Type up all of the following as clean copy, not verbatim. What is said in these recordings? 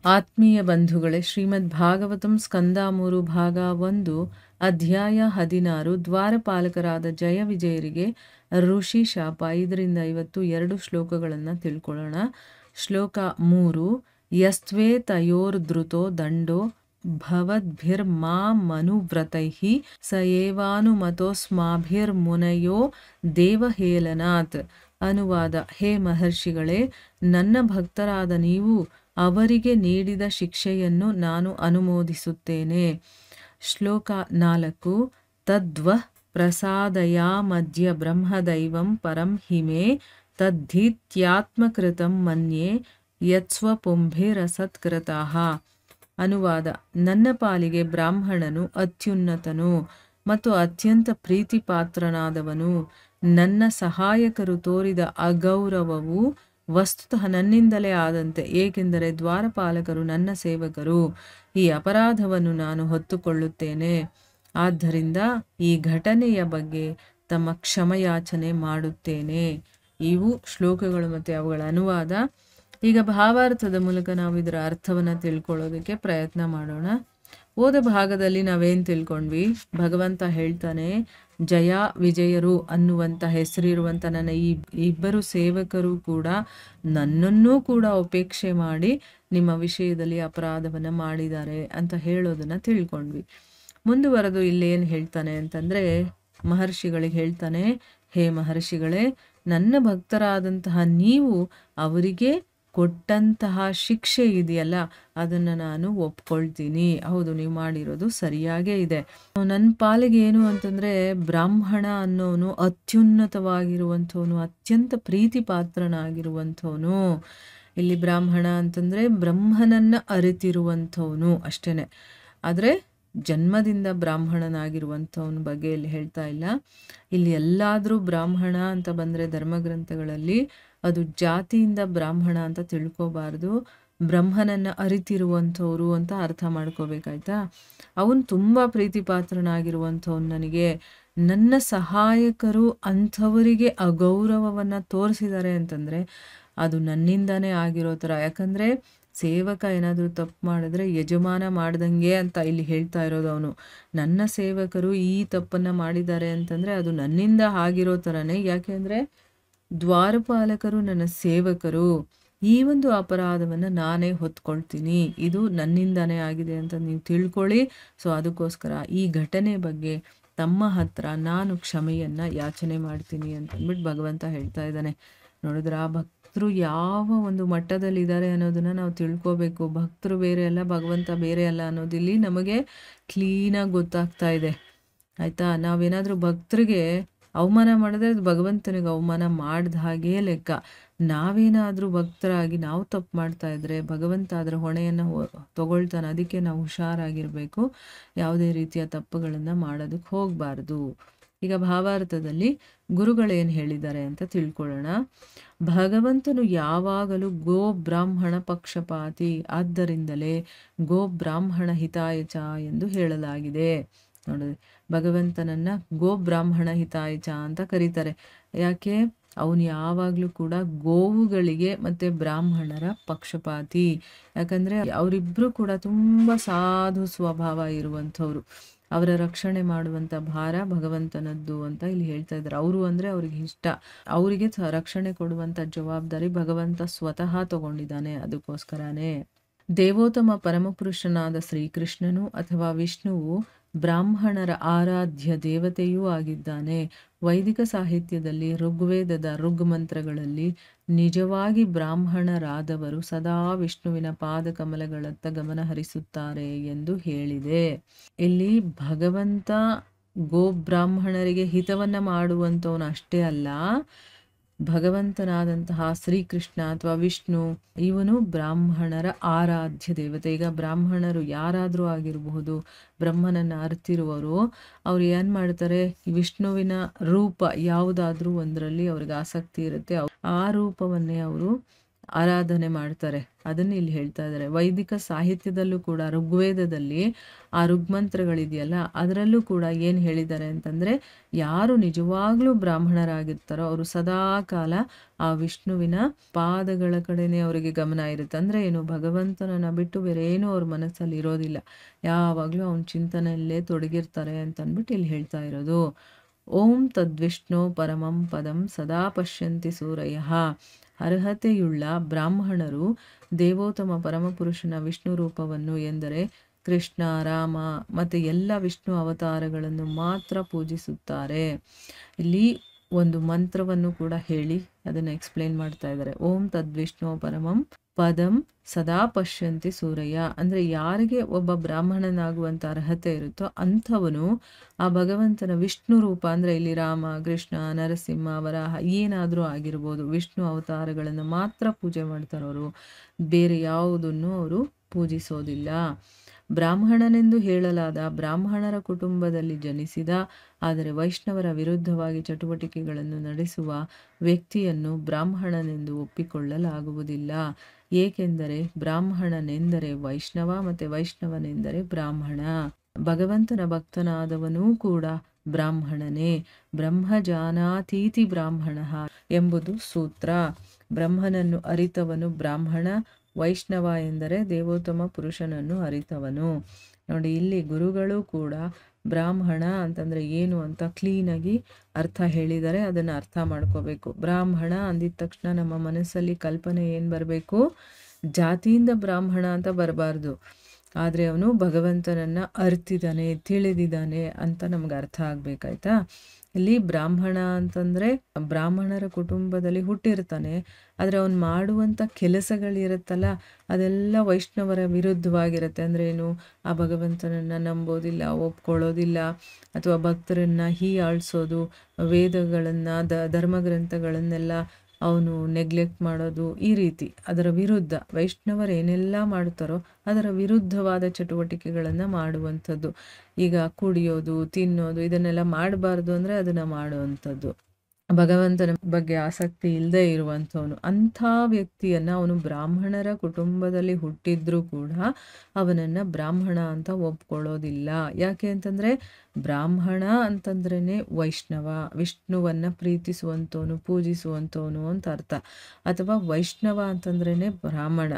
ಆತ್ಮೀಯ ಬಂಧುಗಳೇ, ಶ್ರೀಮದ್ ಭಾಗವತಂ ಸ್ಕಂದ 3 ಭಾಗ 1 ಅಧ್ಯಾಯ 16 ದ್ವಾರಪಾಲಕರಾದ ಜಯ ವಿಜಯರಿಗೆ ಋಷಿ ಶಾಪ 5-52 ಶ್ಲೋಕಗಳನ್ನು ತಿಳ್ಕೊಳ್ಳೋಣ. ಶ್ಲೋಕ 3. ಯಸ್ತ್ವೇ ತಯೋರ್ಧೃತೋ ದಂಡೋ ಭವದ್ಭಿರ್ಮಾ ಮನುವ್ರತೈಃ ಸ ಏವಾನುಮತೋಸ್ಮಾಭಿರ್ಮುನಯೋ ದೇವಹೇಳನಾತ್. ಅನುವಾದ: ಹೇ ಮಹರ್ಷಿಗಳೇ, ನನ್ನ ಭಕ್ತರಾದ ನೀವು ಅವರಿಗೆ ನೀಡಿದ ಶಿಕ್ಷೆಯನ್ನು ನಾನು ಅನುಮೋದಿಸುತ್ತೇನೆ. ಶ್ಲೋಕ 4. ತದ್ವಃ ಪ್ರಸಾದಯಾಮದ್ಯ ಬ್ರಹ್ಮದೈವಂ ಪರಂ ಹಿಮೆ ತದ್ಧೀತ್ಯಾತ್ಮಕೃತಂ ಮನ್ಯೆ ಯತ್ಸ್ವಪುಂಭಿರಸತ್ಕೃತಃ. ಅನುವಾದ: ನನ್ನ ಪಾಲಿಗೆ ಬ್ರಾಹ್ಮಣನು ಅತ್ಯುನ್ನತನು ಮತ್ತು ಅತ್ಯಂತ ಪ್ರೀತಿಪಾತ್ರನಾದವನು. ನನ್ನ ಸಹಾಯಕರು ತೋರಿದ ಅಗೌರವವು ವಸ್ತುತಃ ನನ್ನಿಂದಲೇ ಆದಂತೆ, ಏಕೆಂದರೆ ದ್ವಾರಪಾಲಕರು ನನ್ನ ಸೇವಕರು. ಈ ಅಪರಾಧವನ್ನು ನಾನು ಹೊತ್ತುಕೊಳ್ಳುತ್ತೇನೆ. ಆದ್ದರಿಂದ ಈ ಘಟನೆಯ ಬಗ್ಗೆ ತಮ್ಮ ಕ್ಷಮೆಯಾಚನೆ ಮಾಡುತ್ತೇನೆ. ಇವು ಶ್ಲೋಕಗಳು ಮತ್ತು ಅವುಗಳ ಅನುವಾದ. ಈಗ ಭಾವಾರ್ಥದ ಮೂಲಕ ನಾವು ಇದರ ಅರ್ಥವನ್ನು ತಿಳ್ಕೊಳ್ಳೋದಕ್ಕೆ ಪ್ರಯತ್ನ ಮಾಡೋಣ. ಓದ ಭಾಗದಲ್ಲಿ ನಾವೇನು ತಿಳ್ಕೊಂಡ್ವಿ? ಭಗವಂತ ಹೇಳ್ತಾನೆ, ಜಯ ವಿಜಯರು ಅನ್ನುವಂಥ ಹೆಸರಿರುವಂಥ ನನ್ನ ಈ ಇಬ್ಬರು ಸೇವಕರು ಕೂಡ ನನ್ನನ್ನೂ ಕೂಡ ಉಪೇಕ್ಷೆ ಮಾಡಿ ನಿಮ್ಮ ವಿಷಯದಲ್ಲಿ ಅಪರಾಧವನ್ನು ಮಾಡಿದ್ದಾರೆ ಅಂತ ಹೇಳೋದನ್ನು ತಿಳ್ಕೊಂಡ್ವಿ. ಮುಂದುವರೆದು ಇಲ್ಲೇನು ಹೇಳ್ತಾನೆ ಅಂತಂದರೆ, ಮಹರ್ಷಿಗಳಿಗೆ ಹೇಳ್ತಾನೆ, ಹೇ ಮಹರ್ಷಿಗಳೇ, ನನ್ನ ಭಕ್ತರಾದಂತಹ ನೀವು ಅವರಿಗೆ ಕೊಟ್ಟಂತಹ ಶಿಕ್ಷೆ ಇದೆಯಲ್ಲ, ಅದನ್ನು ನಾನು ಒಪ್ಕೊಳ್ತೀನಿ. ಹೌದು, ನೀವು ಮಾಡಿರೋದು ಸರಿಯಾಗೇ ಇದೆ. ನನ್ನ ಪಾಲಿಗೆ ಏನು ಅಂತಂದರೆ, ಬ್ರಾಹ್ಮಣ ಅನ್ನೋನು ಅತ್ಯುನ್ನತವಾಗಿರುವಂಥವನು, ಅತ್ಯಂತ ಪ್ರೀತಿ ಪಾತ್ರನಾಗಿರುವಂಥವನು. ಇಲ್ಲಿ ಬ್ರಾಹ್ಮಣ ಅಂತಂದರೆ ಬ್ರಹ್ಮನನ್ನು ಅರಿತಿರುವಂಥವನು ಅಷ್ಟೇ. ಆದರೆ ಜನ್ಮದಿಂದ ಬ್ರಾಹ್ಮಣನಾಗಿರುವಂಥವನ ಬಗ್ಗೆ ಇಲ್ಲಿ ಹೇಳ್ತಾ ಇಲ್ಲ. ಇಲ್ಲಿ ಎಲ್ಲಾದರೂ ಬ್ರಾಹ್ಮಣ ಅಂತ ಬಂದರೆ ಧರ್ಮಗ್ರಂಥಗಳಲ್ಲಿ ಅದು ಜಾತಿಯಿಂದ ಬ್ರಾಹ್ಮಣ ಅಂತ ತಿಳ್ಕೊಬಾರ್ದು, ಬ್ರಹ್ಮನನ್ನು ಅರಿತಿರುವಂಥವ್ರು ಅಂತ ಅರ್ಥ ಮಾಡ್ಕೋಬೇಕಾಯ್ತಾ. ಅವನು ತುಂಬ ಪ್ರೀತಿಪಾತ್ರನಾಗಿರುವಂಥವ್ನು ನನಗೆ. ನನ್ನ ಸಹಾಯಕರು ಅಂಥವರಿಗೆ ಅಗೌರವವನ್ನು ತೋರಿಸಿದ್ದಾರೆ ಅಂತಂದರೆ ಅದು ನನ್ನಿಂದನೇ ಆಗಿರೋ ಥರ. ಯಾಕಂದರೆ ಸೇವಕ ಏನಾದರೂ ತಪ್ಪು ಮಾಡಿದ್ರೆ ಯಜಮಾನ ಮಾಡ್ದಂಗೆ ಅಂತ ಇಲ್ಲಿ ಹೇಳ್ತಾ ಇರೋದು ಅವನು. ನನ್ನ ಸೇವಕರು ಈ ತಪ್ಪನ್ನು ಮಾಡಿದ್ದಾರೆ ಅಂತಂದರೆ ಅದು ನನ್ನಿಂದ ಆಗಿರೋ ಥರನೇ. ಯಾಕೆಂದರೆ ದ್ವಾರಪಾಲಕರು ನನ್ನ ಸೇವಕರು. ಈ ಒಂದು ಅಪರಾಧವನ್ನು ನಾನೇ ಹೊತ್ಕೊಳ್ತೀನಿ, ಇದು ನನ್ನಿಂದನೇ ಆಗಿದೆ ಅಂತ ನೀವು ತಿಳ್ಕೊಳ್ಳಿ. ಸೊ ಅದಕ್ಕೋಸ್ಕರ ಈ ಘಟನೆ ಬಗ್ಗೆ ತಮ್ಮ ಹತ್ರ ನಾನು ಕ್ಷಮೆಯನ್ನು ಯಾಚನೆ ಮಾಡ್ತೀನಿ ಅಂತಂದ್ಬಿಟ್ಟು ಭಗವಂತ ಹೇಳ್ತಾ ಇದ್ದಾನೆ. ನೋಡಿದ್ರೆ ಆ ಭಕ್ತರು ಯಾವ ಒಂದು ಮಟ್ಟದಲ್ಲಿದ್ದಾರೆ ಅನ್ನೋದನ್ನು ನಾವು ತಿಳ್ಕೊಬೇಕು. ಭಕ್ತರು ಬೇರೆ ಅಲ್ಲ, ಭಗವಂತ ಬೇರೆ ಅಲ್ಲ ಅನ್ನೋದಿಲ್ಲಿ ನಮಗೆ ಕ್ಲೀನಾಗಿ ಗೊತ್ತಾಗ್ತಾ ಇದೆ. ಆಯಿತಾ? ನಾವೇನಾದರೂ ಭಕ್ತರಿಗೆ ಅವಮಾನ ಮಾಡಿದ್ರೆ ಅದು ಭಗವಂತನಿಗೆ ಅವಮಾನ ಮಾಡಿದ ಹಾಗೇ ಲೆಕ್ಕ. ನಾವೇನಾದರೂ ಭಕ್ತರಾಗಿ ನಾವು ತಪ್ಪು ಮಾಡ್ತಾ ಇದ್ರೆ ಭಗವಂತ ಅದರ ಹೊಣೆಯನ್ನು ತಗೊಳ್ತಾನೆ. ಅದಕ್ಕೆ ನಾವು ಹುಷಾರಾಗಿರಬೇಕು, ಯಾವುದೇ ರೀತಿಯ ತಪ್ಪುಗಳನ್ನು ಮಾಡೋದಕ್ಕೆ ಹೋಗಬಾರ್ದು. ಈಗ ಭಾವಾರ್ಥದಲ್ಲಿ ಗುರುಗಳೇನು ಹೇಳಿದ್ದಾರೆ ಅಂತ ತಿಳ್ಕೊಳ್ಳೋಣ. ಭಗವಂತನು ಯಾವಾಗಲೂ ಗೋ ಬ್ರಾಹ್ಮಣ ಪಕ್ಷಪಾತಿ, ಆದ್ದರಿಂದಲೇ ಗೋ ಬ್ರಾಹ್ಮಣ ಹಿತಾಯಚ ಎಂದು ಹೇಳಲಾಗಿದೆ. ನೋಡಿ, ಭಗವಂತನನ್ನ ಗೋ ಬ್ರಾಹ್ಮಣ ಹಿತಾಯಚ ಅಂತ ಕರೀತಾರೆ. ಯಾಕೆ? ಅವನು ಯಾವಾಗಲೂ ಕೂಡ ಗೋವುಗಳಿಗೆ ಮತ್ತು ಬ್ರಾಹ್ಮಣರ ಪಕ್ಷಪಾತಿ. ಯಾಕಂದರೆ ಅವರಿಬ್ಬರು ಕೂಡ ತುಂಬ ಸಾಧು ಸ್ವಭಾವ ಇರುವಂಥವ್ರು. ಅವರ ರಕ್ಷಣೆ ಮಾಡುವಂಥ ಭಾರ ಭಗವಂತನದ್ದು ಅಂತ ಇಲ್ಲಿ ಹೇಳ್ತಾ ಇದ್ದಾರೆ. ಅವರು ಅಂದರೆ ಅವ್ರಿಗೆ ಇಷ್ಟ, ಅವರಿಗೆ ರಕ್ಷಣೆ ಕೊಡುವಂಥ ಜವಾಬ್ದಾರಿ ಭಗವಂತ ಸ್ವತಃ ತಗೊಂಡಿದ್ದಾನೆ. ಅದಕ್ಕೋಸ್ಕರನೇ ದೇವೋತ್ತಮ ಪರಮಪುರುಷನಾದ ಶ್ರೀಕೃಷ್ಣನು ಅಥವಾ ವಿಷ್ಣುವು ಬ್ರಾಹ್ಮಣರ ಆರಾಧ್ಯ ದೇವತೆಯೂ ಆಗಿದ್ದಾನೆ. ವೈದಿಕ ಸಾಹಿತ್ಯದಲ್ಲಿ ಋಗ್ವೇದದ ಋಗ್ಮಂತ್ರಗಳಲ್ಲಿ ನಿಜವಾಗಿ ಬ್ರಾಹ್ಮಣರಾದವರು ಸದಾ ವಿಷ್ಣುವಿನ ಪಾದಕಮಲಗಳತ್ತ ಗಮನ ಹರಿಸುತ್ತಾರೆ ಎಂದು ಹೇಳಿದೆ. ಇಲ್ಲಿ ಭಗವಂತ ಗೋಬ್ರಾಹ್ಮಣರಿಗೆ ಹಿತವನ್ನು ಮಾಡುವಂಥವನು ಅಷ್ಟೇ ಅಲ್ಲ, ಭಗವಂತನಾದಂತಹ ಶ್ರೀಕೃಷ್ಣ ಅಥವಾ ವಿಷ್ಣು ಇವನು ಬ್ರಾಹ್ಮಣರ ಆರಾಧ್ಯ ದೇವತೆ. ಈಗ ಬ್ರಾಹ್ಮಣರು ಯಾರಾದರೂ ಆಗಿರಬಹುದು, ಬ್ರಹ್ಮನನ್ನು ಅರ್ತಿರುವವರು, ಅವ್ರು ಏನು ಮಾಡ್ತಾರೆ, ವಿಷ್ಣುವಿನ ರೂಪ ಯಾವುದಾದ್ರೂ ಒಂದರಲ್ಲಿ ಅವ್ರಿಗೆ ಆಸಕ್ತಿ ಇರುತ್ತೆ, ಆ ರೂಪವನ್ನೇ ಅವರು ಆರಾಧನೆ ಮಾಡ್ತಾರೆ. ಅದನ್ನು ಇಲ್ಲಿ ಹೇಳ್ತಾ ಇದ್ದಾರೆ. ವೈದಿಕ ಸಾಹಿತ್ಯದಲ್ಲೂ ಕೂಡ ಋಗ್ವೇದದಲ್ಲಿ ಆ ಋಗ್ಮಂತ್ರಗಳಿದೆಯಲ್ಲ, ಅದರಲ್ಲೂ ಕೂಡ ಏನು ಹೇಳಿದ್ದಾರೆ ಅಂತಂದರೆ, ಯಾರು ನಿಜವಾಗ್ಲೂ ಬ್ರಾಹ್ಮಣರಾಗಿರ್ತಾರೋ ಅವರು ಸದಾ ಕಾಲ ಆ ವಿಷ್ಣುವಿನ ಪಾದಗಳ ಕಡೆನೇ ಅವರಿಗೆ ಗಮನ ಇರುತ್ತೆ. ಅಂದರೆ ಏನು, ಭಗವಂತನನ್ನು ಬಿಟ್ಟು ಬೇರೆ ಏನೂ ಅವ್ರ ಮನಸ್ಸಲ್ಲಿ ಇರೋದಿಲ್ಲ, ಯಾವಾಗಲೂ ಅವನ ಚಿಂತನೆಯಲ್ಲೇ ತೊಡಗಿರ್ತಾರೆ ಅಂತಂದ್ಬಿಟ್ಟು ಇಲ್ಲಿ ಹೇಳ್ತಾ ಇರೋದು. ಓಂ ತದ್ವಿಷ್ಣು ಪರಮಂ ಪದಂ ಸದಾ ಪಶ್ಯಂತಿ ಸೂರಯಃ. ಅರ್ಹತೆಯುಳ್ಳ ಬ್ರಾಹ್ಮಣರು ದೇವೋತ್ತಮ ಪರಮಪುರುಷನ ವಿಷ್ಣು ರೂಪವನ್ನು, ಎಂದರೆ ಕೃಷ್ಣ, ರಾಮ ಮತ್ತು ಎಲ್ಲ ವಿಷ್ಣು ಅವತಾರಗಳನ್ನು ಮಾತ್ರ ಪೂಜಿಸುತ್ತಾರೆ. ಇಲ್ಲಿ ಒಂದು ಮಂತ್ರವನ್ನು ಕೂಡ ಹೇಳಿ ಅದನ್ನು ಎಕ್ಸ್ಪ್ಲೇನ್ ಮಾಡ್ತಾ ಇದ್ದಾರೆ. ಓಂ ತದ್ವಿಷ್ಣು ಪರಮಂ ಪದಂ ಸದಾ ಪಶ್ಯಂತಿ ಸೂರಯ್ಯ. ಅಂದರೆ ಯಾರಿಗೆ ಒಬ್ಬ ಬ್ರಾಹ್ಮಣನಾಗುವಂಥ ಅರ್ಹತೆ ಇರುತ್ತೋ ಅಂಥವನು ಆ ಭಗವಂತನ ವಿಷ್ಣು ರೂಪ, ಅಂದರೆ ಇಲ್ಲಿ ರಾಮ, ಕೃಷ್ಣ, ನರಸಿಂಹ, ವರಾಹ ಏನಾದರೂ ಆಗಿರ್ಬೋದು, ವಿಷ್ಣು ಅವತಾರಗಳನ್ನು ಮಾತ್ರ ಪೂಜೆ ಮಾಡ್ತಾರವರು, ಬೇರೆ ಯಾವುದನ್ನು ಅವರು ಪೂಜಿಸೋದಿಲ್ಲ. ಬ್ರಾಹ್ಮಣನೆಂದು ಹೇಳಲಾದ ಬ್ರಾಹ್ಮಣರ ಕುಟುಂಬದಲ್ಲಿ ಜನಿಸಿದ ಆದರೆ ವೈಷ್ಣವರ ವಿರುದ್ಧವಾಗಿ ಚಟುವಟಿಕೆಗಳನ್ನು ನಡೆಸುವ ವ್ಯಕ್ತಿಯನ್ನು ಬ್ರಾಹ್ಮಣನೆಂದು ಒಪ್ಪಿಕೊಳ್ಳಲಾಗುವುದಿಲ್ಲ. ಏಕೆಂದರೆ ಬ್ರಾಹ್ಮಣನೆಂದರೆ ವೈಷ್ಣವ ಮತ್ತು ವೈಷ್ಣವನೆಂದರೆ ಬ್ರಾಹ್ಮಣ. ಭಗವಂತನ ಭಕ್ತನಾದವನೂ ಕೂಡ ಬ್ರಾಹ್ಮಣನೇ. ಬ್ರಹ್ಮಜಾನಾತೀತಿ ಬ್ರಾಹ್ಮಣ ಎಂಬುದು ಸೂತ್ರ. ಬ್ರಹ್ಮನನ್ನು ಅರಿತವನು ಬ್ರಾಹ್ಮಣ, ವೈಷ್ಣವ ಎಂದರೆ ದೇವೋತ್ತಮ ಪುರುಷನನ್ನು ಅರಿತವನು. ನೋಡಿ, ಇಲ್ಲಿ ಗುರುಗಳು ಕೂಡ ಬ್ರಾಹ್ಮಣ ಅಂತಂದರೆ ಏನು ಅಂತ ಕ್ಲೀನಾಗಿ ಅರ್ಥ ಹೇಳಿದರೆ ಅದನ್ನು ಅರ್ಥ ಮಾಡ್ಕೋಬೇಕು. ಬ್ರಾಹ್ಮಣ ಅಂದಿದ ತಕ್ಷಣ ನಮ್ಮ ಮನಸ್ಸಲ್ಲಿ ಕಲ್ಪನೆ ಏನು ಬರಬೇಕು, ಜಾತಿಯಿಂದ ಬ್ರಾಹ್ಮಣ ಅಂತ ಬರಬಾರ್ದು, ಆದರೆ ಅವನು ಭಗವಂತನನ್ನು ಅರ್ತಿದ್ದಾನೆ, ತಿಳಿದಿದ್ದಾನೆ ಅಂತ ನಮ್ಗೆ ಅರ್ಥ ಆಗಬೇಕಾಯ್ತಾ. ಇಲ್ಲಿ ಬ್ರಾಹ್ಮಣ ಅಂತಂದರೆ ಬ್ರಾಹ್ಮಣರ ಕುಟುಂಬದಲ್ಲಿ ಹುಟ್ಟಿರ್ತಾನೆ, ಆದರೆ ಅವನು ಮಾಡುವಂಥ ಕೆಲಸಗಳಿರುತ್ತಲ್ಲ ಅದೆಲ್ಲ ವೈಷ್ಣವರ ವಿರುದ್ಧವಾಗಿರುತ್ತೆ. ಅಂದರೆ ಏನು, ಆ ಭಗವಂತನನ್ನು ನಂಬೋದಿಲ್ಲ, ಒಪ್ಕೊಳ್ಳೋದಿಲ್ಲ, ಅಥವಾ ಭಕ್ತರನ್ನು ಹೀಯಾಳಿಸೋದು, ವೇದಗಳನ್ನು ಧರ್ಮಗ್ರಂಥಗಳನ್ನೆಲ್ಲ ಅವನು ನೆಗ್ಲೆಕ್ಟ್ ಮಾಡೋದು, ಈ ರೀತಿ ಅದರ ವಿರುದ್ಧ ವೈಷ್ಣವರು ಏನೆಲ್ಲ ಮಾಡ್ತಾರೋ ಅದರ ವಿರುದ್ಧವಾದ ಚಟುವಟಿಕೆಗಳನ್ನು ಮಾಡುವಂಥದ್ದು. ಈಗ ಕುಡಿಯೋದು, ತಿನ್ನೋದು ಇದನ್ನೆಲ್ಲ ಮಾಡಬಾರ್ದು ಅಂದರೆ ಅದನ್ನು ಮಾಡುವಂಥದ್ದು. ಭಗವಂತನ ಬಗ್ಗೆ ಆಸಕ್ತಿ ಇಲ್ಲದೆ ಇರುವಂಥವನು, ಅಂಥ ವ್ಯಕ್ತಿಯನ್ನು ಅವನು ಬ್ರಾಹ್ಮಣರ ಕುಟುಂಬದಲ್ಲಿ ಹುಟ್ಟಿದ್ರೂ ಕೂಡ ಅವನನ್ನು ಬ್ರಾಹ್ಮಣ ಅಂತ ಒಪ್ಕೊಳ್ಳೋದಿಲ್ಲ. ಯಾಕೆ ಅಂತಂದರೆ ಬ್ರಾಹ್ಮಣ ಅಂತಂದ್ರೇ ವೈಷ್ಣವ, ವಿಷ್ಣುವನ್ನು ಪ್ರೀತಿಸುವಂಥವನು, ಪೂಜಿಸುವಂಥವನು ಅಂತ ಅರ್ಥ. ಅಥವಾ ವೈಷ್ಣವ ಅಂತಂದ್ರೇ ಬ್ರಾಹ್ಮಣ,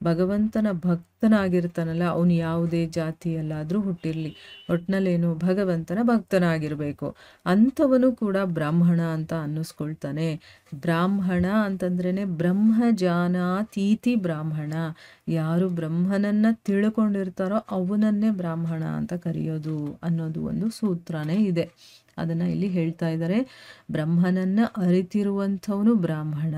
ಭಗವಂತನ ಭಕ್ತನಾಗಿರ್ತಾನಲ್ಲ, ಅವನು ಯಾವುದೇ ಜಾತಿಯಲ್ಲಾದರೂ ಹುಟ್ಟಿರಲಿ, ಒಟ್ಟಿನಲ್ಲೇನು ಭಗವಂತನ ಭಕ್ತನಾಗಿರಬೇಕು. ಅಂಥವನು ಕೂಡ ಬ್ರಾಹ್ಮಣ ಅಂತ ಅನ್ನಿಸ್ಕೊಳ್ತಾನೆ. ಬ್ರಾಹ್ಮಣ ಅಂತಂದ್ರೇ ಬ್ರಹ್ಮಜಾನಾತೀತಿ ಬ್ರಾಹ್ಮಣ, ಯಾರು ಬ್ರಹ್ಮನನ್ನು ತಿಳ್ಕೊಂಡಿರ್ತಾರೋ ಅವನನ್ನೇ ಬ್ರಾಹ್ಮಣ ಅಂತ ಕರೆಯೋದು ಅನ್ನೋದು ಒಂದು ಸೂತ್ರನೇ ಇದೆ. ಅದನ್ನು ಇಲ್ಲಿ ಹೇಳ್ತಾ ಇದ್ದಾರೆ. ಬ್ರಹ್ಮನನ್ನು ಅರಿತಿರುವಂಥವನು ಬ್ರಾಹ್ಮಣ,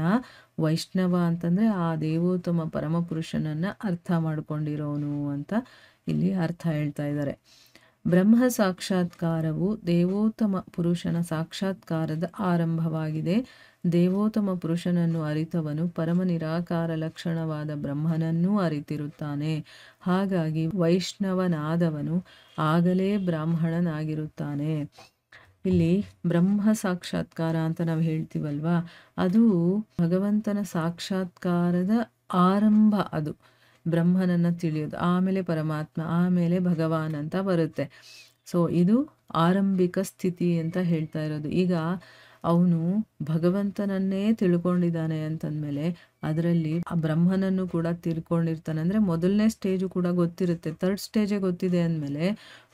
ವೈಷ್ಣವ ಅಂತಂದರೆ ಆ ದೇವೋತ್ತಮ ಪರಮಪುರುಷನನ್ನು ಅರ್ಥ ಮಾಡ್ಕೊಂಡಿರೋನು ಅಂತ ಇಲ್ಲಿ ಅರ್ಥ ಹೇಳ್ತಾ ಇದ್ದಾರೆ. ಬ್ರಹ್ಮ ಸಾಕ್ಷಾತ್ಕಾರವು ದೇವೋತ್ತಮ ಪುರುಷನ ಸಾಕ್ಷಾತ್ಕಾರದ ಆರಂಭವಾಗಿದೆ. ದೇವೋತ್ತಮ ಪುರುಷನನ್ನು ಅರಿತವನು ಪರಮ ನಿರಾಕಾರ ಲಕ್ಷಣವಾದ ಬ್ರಹ್ಮನನ್ನೂ ಅರಿತಿರುತ್ತಾನೆ. ಹಾಗಾಗಿ ವೈಷ್ಣವನಾದವನು ಆಗಲೇ ಬ್ರಾಹ್ಮಣನಾಗಿರುತ್ತಾನೆ. ಇಲ್ಲಿ ಬ್ರಹ್ಮ ಸಾಕ್ಷಾತ್ಕಾರ ಅಂತ ನಾವು ಹೇಳ್ತೀವಲ್ವಾ, ಅದು ಭಗವಂತನ ಸಾಕ್ಷಾತ್ಕಾರದ ಆರಂಭ. ಅದು ಬ್ರಹ್ಮನನ್ನು ತಿಳಿಯೋದು, ಆಮೇಲೆ ಪರಮಾತ್ಮ, ಆಮೇಲೆ ಭಗವಾನ್ ಅಂತ ಬರುತ್ತೆ. ಸೊ ಇದು ಆರಂಭಿಕ ಸ್ಥಿತಿ ಅಂತ ಹೇಳ್ತಾ ಇರೋದು. ಈಗ ಅವನು ಭಗವಂತನನ್ನೇ ತಿಳ್ಕೊಂಡಿದ್ದಾನೆ ಅಂತಂದಮೇಲೆ ಅದರಲ್ಲಿ ಆ ಬ್ರಹ್ಮನನ್ನು ಕೂಡ ತಿಳ್ಕೊಂಡಿರ್ತಾನೆ. ಅಂದರೆ ಮೊದಲನೇ ಸ್ಟೇಜು ಕೂಡ ಗೊತ್ತಿರುತ್ತೆ, ಥರ್ಡ್ ಸ್ಟೇಜೇ ಗೊತ್ತಿದೆ ಅಂದಮೇಲೆ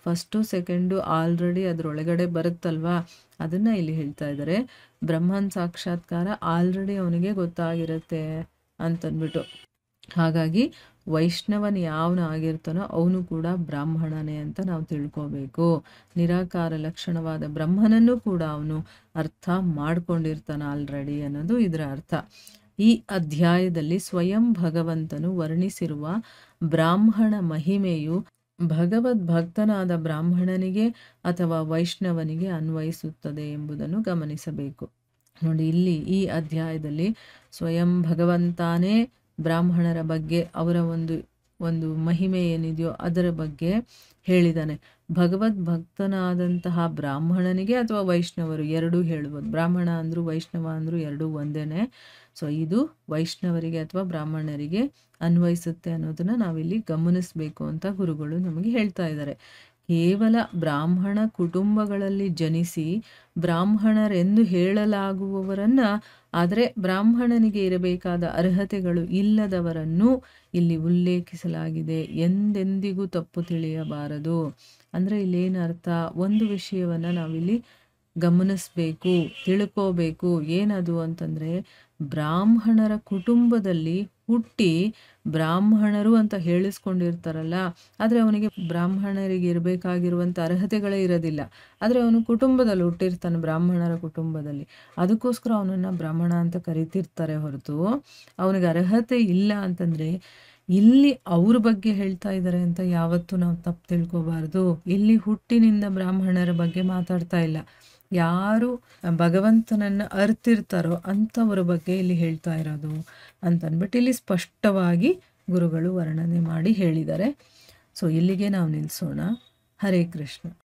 ಫಸ್ಟು ಸೆಕೆಂಡು ಆಲ್ರೆಡಿ ಅದರೊಳಗಡೆ ಬರುತ್ತಲ್ವಾ, ಅದನ್ನು ಇಲ್ಲಿ ಹೇಳ್ತಾ ಇದ್ದಾರೆ. ಬ್ರಹ್ಮನ್ ಸಾಕ್ಷಾತ್ಕಾರ ಆಲ್ರೆಡಿ ಅವನಿಗೆ ಗೊತ್ತಾಗಿರುತ್ತೆ ಅಂತಂದ್ಬಿಟ್ಟು. ಹಾಗಾಗಿ ವೈಷ್ಣವನ್ ಯಾವನು ಆಗಿರ್ತಾನೋ ಅವನು ಕೂಡ ಬ್ರಾಹ್ಮಣನೇ ಅಂತ ನಾವು ತಿಳ್ಕೋಬೇಕು. ನಿರಾಕಾರ ಲಕ್ಷಣವಾದ ಬ್ರಹ್ಮನನ್ನು ಕೂಡ ಅವನು ಅರ್ಥ ಮಾಡ್ಕೊಂಡಿರ್ತಾನೆ ಆಲ್ರೆಡಿ ಅನ್ನೋದು ಇದರ ಅರ್ಥ. ಈ ಅಧ್ಯಾಯದಲ್ಲಿ ಸ್ವಯಂ ಭಗವಂತನು ವರ್ಣಿಸಿರುವ ಬ್ರಾಹ್ಮಣ ಮಹಿಮೆಯು ಭಗವದ್ಭಕ್ತನಾದ ಬ್ರಾಹ್ಮಣನಿಗೆ ಅಥವಾ ವೈಷ್ಣವನಿಗೆ ಅನ್ವಯಿಸುತ್ತದೆ ಎಂಬುದನ್ನು ಗಮನಿಸಬೇಕು. ನೋಡಿ, ಇಲ್ಲಿ ಈ ಅಧ್ಯಾಯದಲ್ಲಿ ಸ್ವಯಂ ಭಗವಂತಾನೇ ಬ್ರಾಹ್ಮಣರ ಬಗ್ಗೆ ಅವರ ಒಂದು ಮಹಿಮೆ ಏನಿದೆಯೋ ಅದರ ಬಗ್ಗೆ ಹೇಳಿದ್ದಾನೆ. ಭಗವದ್ ಭಕ್ತನಾದಂತಹ ಬ್ರಾಹ್ಮಣನಿಗೆ ಅಥವಾ ವೈಷ್ಣವರು ಎರಡೂ ಹೇಳ್ಬೋದು. ಬ್ರಾಹ್ಮಣ ಅಂದರು ವೈಷ್ಣವ ಅಂದರು ಎರಡೂ ಒಂದೇನೆ. ಸೊ ಇದು ವೈಷ್ಣವರಿಗೆ ಅಥವಾ ಬ್ರಾಹ್ಮಣರಿಗೆ ಅನ್ವಯಿಸುತ್ತೆ ಅನ್ನೋದನ್ನು ನಾವಿಲ್ಲಿ ಗಮನಿಸಬೇಕು ಅಂತ ಗುರುಗಳು ನಮಗೆ ಹೇಳ್ತಾ ಇದ್ದಾರೆ. ಕೇವಲ ಬ್ರಾಹ್ಮಣ ಕುಟುಂಬಗಳಲ್ಲಿ ಜನಿಸಿ ಬ್ರಾಹ್ಮಣರೆಂದು ಹೇಳಲಾಗುವವರನ್ನು, ಆದರೆ ಬ್ರಾಹ್ಮಣನಿಗೆ ಇರಬೇಕಾದ ಅರ್ಹತೆಗಳು ಇಲ್ಲದವರನ್ನು ಇಲ್ಲಿ ಉಲ್ಲೇಖಿಸಲಾಗಿದೆ. ಎಂದೆಂದಿಗೂ ತಪ್ಪು ತಿಳಿಯಬಾರದು. ಅಂದರೆ ಇಲ್ಲೇನರ್ಥ, ಒಂದು ವಿಷಯವನ್ನು ನಾವಿಲ್ಲಿ ಗಮನಿಸಬೇಕು, ತಿಳ್ಕೋಬೇಕು. ಏನದು ಅಂತಂದರೆ, ಬ್ರಾಹ್ಮಣರ ಕುಟುಂಬದಲ್ಲಿ ಹುಟ್ಟಿ ಬ್ರಾಹ್ಮಣರು ಅಂತ ಹೇಳಿಸ್ಕೊಂಡಿರ್ತಾರಲ್ಲ, ಆದರೆ ಅವನಿಗೆ ಬ್ರಾಹ್ಮಣರಿಗೆ ಇರಬೇಕಾಗಿರುವಂಥ ಅರ್ಹತೆಗಳೇ ಇರೋದಿಲ್ಲ. ಆದರೆ ಅವನು ಕುಟುಂಬದಲ್ಲಿ ಹುಟ್ಟಿರ್ತಾನೆ, ಬ್ರಾಹ್ಮಣರ ಕುಟುಂಬದಲ್ಲಿ. ಅದಕ್ಕೋಸ್ಕರ ಅವನನ್ನು ಬ್ರಾಹ್ಮಣ ಅಂತ ಕರಿತಿರ್ತಾರೆ ಹೊರತು ಅವನಿಗೆ ಅರ್ಹತೆ ಇಲ್ಲ ಅಂತಂದರೆ ಇಲ್ಲಿ ಅವ್ರ ಬಗ್ಗೆ ಹೇಳ್ತಾ ಇದ್ದಾರೆ ಅಂತ ಯಾವತ್ತೂ ನಾವು ತಪ್ಪು ತಿಳ್ಕೊಬಾರ್ದು. ಇಲ್ಲಿ ಹುಟ್ಟಿನಿಂದ ಬ್ರಾಹ್ಮಣರ ಬಗ್ಗೆ ಮಾತಾಡ್ತಾ ಇಲ್ಲ. ಯಾರು ಭಗವಂತನನ್ನು ಅರ್ತಿರ್ತಾರೋ ಅಂಥವ್ರ ಬಗ್ಗೆ ಇಲ್ಲಿ ಹೇಳ್ತಾ ಇರೋದು ಅಂತಂದ್ಬಿಟ್ಟು ಇಲ್ಲಿ ಸ್ಪಷ್ಟವಾಗಿ ಗುರುಗಳು ವರ್ಣನೆ ಮಾಡಿ ಹೇಳಿದ್ದಾರೆ. ಸೊ ಇಲ್ಲಿಗೆ ನಾವು ನಿಲ್ಲಿಸೋಣ. ಹರೇ ಕೃಷ್ಣ.